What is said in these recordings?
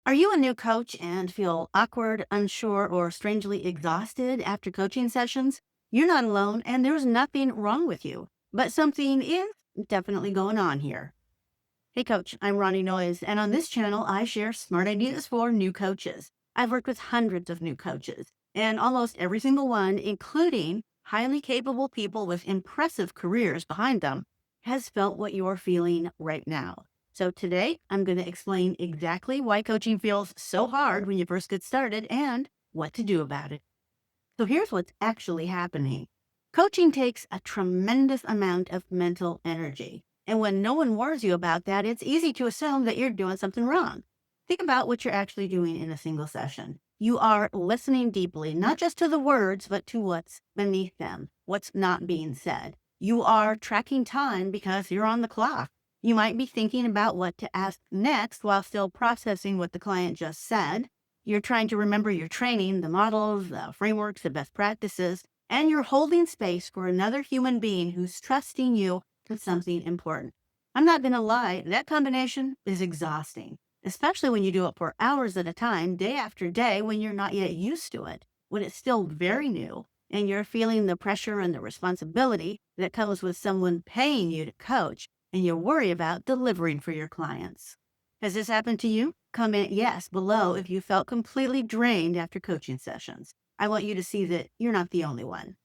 Are you a new coach and feel awkward, unsure, or strangely exhausted after coaching sessions? You're not alone, and there's nothing wrong with you, but something is definitely going on here. Hey, coach, I'm Ronnie Noyes, and on this channel, I share smart ideas for new coaches. I've worked with hundreds of new coaches, and almost every single one, including highly capable people with impressive careers behind them, has felt what you're feeling right now. So today, I'm going to explain exactly why coaching feels so hard when you first get started and what to do about it. So here's what's actually happening. Coaching takes a tremendous amount of mental energy. And when no one warns you about that, it's easy to assume that you're doing something wrong. Think about what you're actually doing in a single session. You are listening deeply, not just to the words, but to what's beneath them, what's not being said. You are tracking time because you're on the clock. You might be thinking about what to ask next while still processing what the client just said. You're trying to remember your training, the models, the frameworks, the best practices, and you're holding space for another human being who's trusting you with something important. I'm not going to lie, that combination is exhausting, especially when you do it for hours at a time, day after day, when you're not yet used to it, when it's still very new, and you're feeling the pressure and the responsibility that comes with someone paying you to coach, and you worry about delivering for your clients. Has this happened to you? Comment yes below if you felt completely drained after coaching sessions. I want you to see that you're not the only one.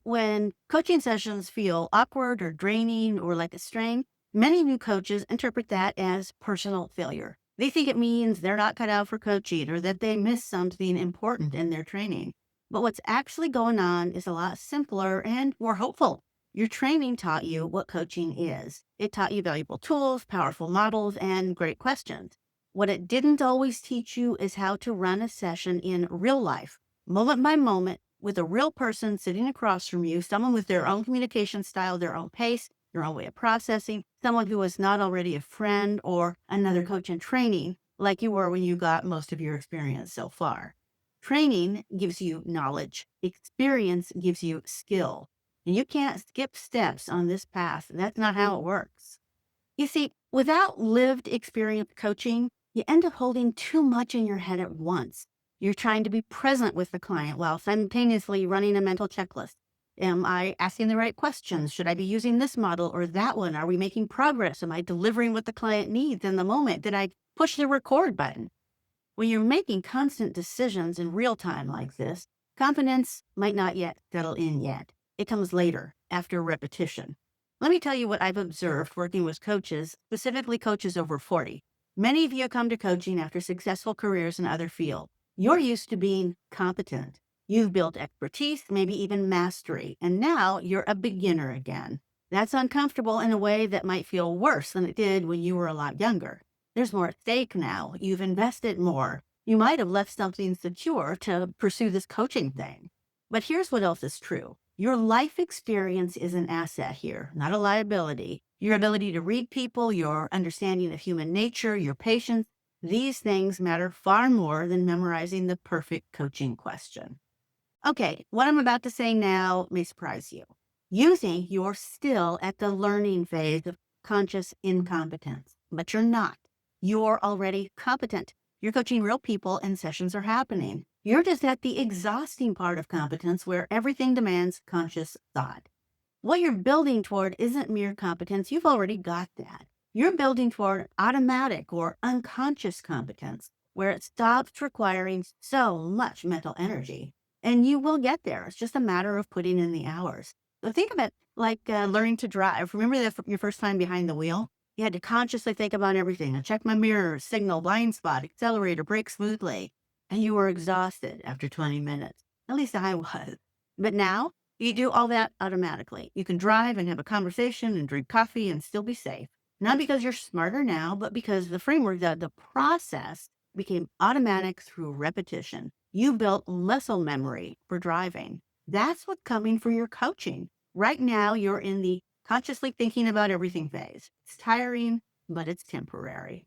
When coaching sessions feel awkward or draining or like a strain, many new coaches interpret that as personal failure. They think it means they're not cut out for coaching or that they missed something important in their training. But what's actually going on is a lot simpler and more hopeful. Your training taught you what coaching is. It taught you valuable tools, powerful models, and great questions. What it didn't always teach you is how to run a session in real life, moment by moment, with a real person sitting across from you, someone with their own communication style, their own pace, their own way of processing, someone who is not already a friend or another coach in training like you were when you got most of your experience so far. Training gives you knowledge, experience gives you skill, and you can't skip steps on this path. That's not how it works. You see, without lived experience coaching, you end up holding too much in your head at once. You're trying to be present with the client while simultaneously running a mental checklist. Am I asking the right questions? Should I be using this model or that one? Are we making progress? Am I delivering what the client needs in the moment? Did I push the record button? When you're making constant decisions in real time like this, confidence might not yet settle in yet. It comes later, after repetition. Let me tell you what I've observed working with coaches, specifically coaches over 40. Many of you come to coaching after successful careers in other fields. You're used to being competent. You've built expertise, maybe even mastery, and now you're a beginner again. That's uncomfortable in a way that might feel worse than it did when you were a lot younger. There's more at stake now. You've invested more. You might have left something secure to pursue this coaching thing. But here's what else is true. Your life experience is an asset here, not a liability. Your ability to read people, your understanding of human nature, your patience, these things matter far more than memorizing the perfect coaching question. Okay, what I'm about to say now may surprise you. You think you're still at the learning phase of conscious incompetence, but you're not. You're already competent. You're coaching real people and sessions are happening. You're just at the exhausting part of competence where everything demands conscious thought. What you're building toward isn't mere competence. You've already got that. You're building toward automatic or unconscious competence, where it stops requiring so much mental energy. And you will get there. It's just a matter of putting in the hours. So think of it like learning to drive. Remember that your first time behind the wheel? You had to consciously think about everything. I check my mirrors, signal, blind spot, accelerator, brake smoothly. And you were exhausted after 20 minutes. At least I was. But now you do all that automatically. You can drive and have a conversation and drink coffee and still be safe. Not because you're smarter now, but because the framework, the process became automatic through repetition. You built muscle memory for driving. That's what's coming for your coaching. Right now, you're in the consciously thinking about everything phase. It's tiring, but it's temporary.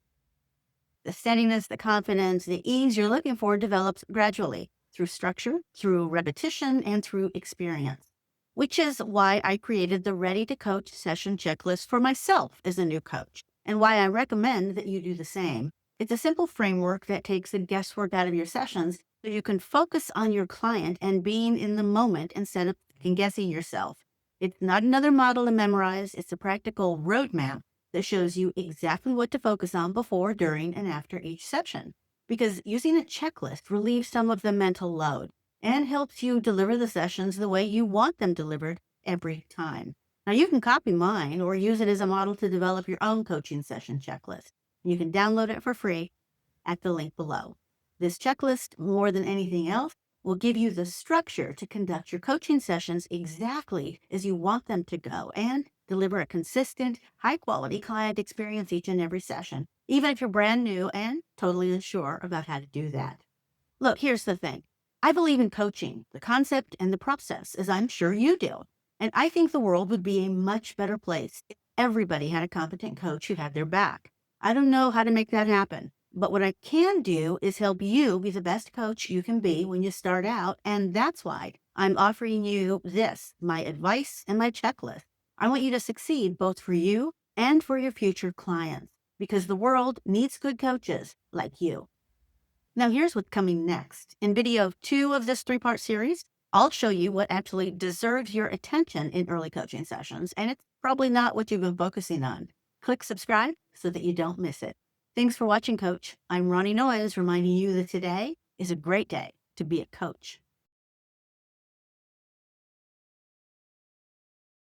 The steadiness, the confidence, the ease you're looking for develops gradually through structure, through repetition, and through experience, which is why I created the Ready to Coach session checklist for myself as a new coach, and why I recommend that you do the same. It's a simple framework that takes the guesswork out of your sessions so you can focus on your client and being in the moment instead of guessing yourself. It's not another model to memorize, it's a practical roadmap that shows you exactly what to focus on before, during, and after each session. Because using a checklist relieves some of the mental load and helps you deliver the sessions the way you want them delivered every time. Now, you can copy mine or use it as a model to develop your own coaching session checklist. You can download it for free at the link below. This checklist, more than anything else, will give you the structure to conduct your coaching sessions exactly as you want them to go and deliver a consistent, high quality client experience each and every session, even if you're brand new and totally unsure about how to do that. Look, here's the thing. I believe in coaching, the concept and the process, as I'm sure you do. And I think the world would be a much better place if everybody had a competent coach who had their back. I don't know how to make that happen, but what I can do is help you be the best coach you can be when you start out. And that's why I'm offering you this, my advice and my checklist. I want you to succeed both for you and for your future clients because the world needs good coaches like you. Now, here's what's coming next. In video 2 of this 3-part series, I'll show you what actually deserves your attention in early coaching sessions, and it's probably not what you've been focusing on. Click subscribe so that you don't miss it. Thanks for watching, Coach. I'm Ronnie Noyes, reminding you that today is a great day to be a coach.